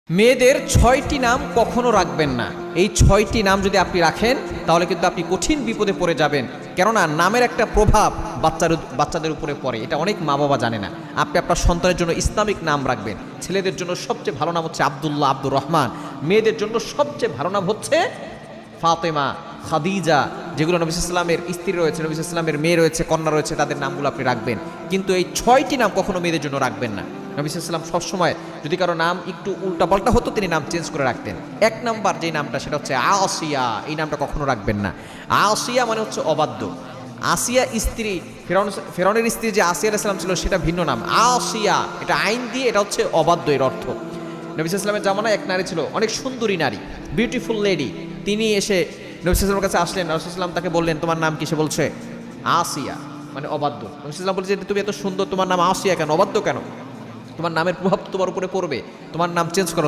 মেয়েদের ৬টি নাম কখনো রাখবেন না। এই ৬টি নাম যদি আপনি রাখেন তাহলে কিন্তু আপনি কঠিন বিপদে পড়ে যাবেন। কেননা নামের একটা প্রভাব বাচ্চাদের উপরে পড়ে, এটা অনেক মা বাবা জানে না। আপনি আপনার সন্তানের জন্য ইসলামিক নাম রাখবেন। ছেলেদের জন্য সবচেয়ে ভালো নাম হচ্ছে আব্দুল্লাহ, আব্দুর রহমান। মেয়েদের জন্য সবচেয়ে ভালো নাম হচ্ছে ফাতেমা, খাদিজা, যেগুলো নবী সাল্লাল্লাহু আলাইহি ওয়াসাল্লামের স্ত্রী রয়েছে, নবী সাল্লাল্লাহু আলাইহি ওয়াসাল্লামের মেয়ে রয়েছে, কন্যা রয়েছে, তাদের নামগুলো আপনি রাখবেন। কিন্তু এই ৬টি নাম কখনো মেয়েদের জন্য রাখবেন না। নবী সাল্লাল্লাহু আলাইহি ওয়াসাল্লাম সবসময় যদি কারো নাম একটু উল্টাপাল্টা হতো তিনি নাম চেঞ্জ করে রাখতেন। এক নাম্বার যে নামটা সেটা হচ্ছে আসিয়া। এই নামটা কখনো রাখবেন না। আসিয়া মানে হচ্ছে অবাধ্য। আসিয়া স্ত্রী, ফেরাউনের স্ত্রী যে আসিয়া আলাইহিস সালাম ছিল সেটা ভিন্ন নাম। আসিয়া এটা আইন দিয়ে, এটা হচ্ছে অবাধ্য এর অর্থ। নবী সাল্লাল্লাহু আলাইহি ওয়াসাল্লামের জামানায় এক নারী ছিল, অনেক সুন্দরী নারী, বিউটিফুল লেডি। তিনি এসে নবী সাল্লাল্লাহু আলাইহি ওয়াসাল্লামের কাছে আসলেন। নবী সাল্লাল্লাহু আলাইহি ওয়াসাল্লাম তাকে বললেন, তোমার নাম কি? সে বলছে আসিয়া, মানে অবাধ্য। নবী সাল্লাল্লাহু আলাইহি ওয়াসাল্লাম বলছে, তুমি এত সুন্দর, তোমার নাম আসিয়া কেন, অবাধ্য কেন? তোমার নামের প্রভাব তোমার উপরে পড়বে, তোমার নাম চেঞ্জ করো।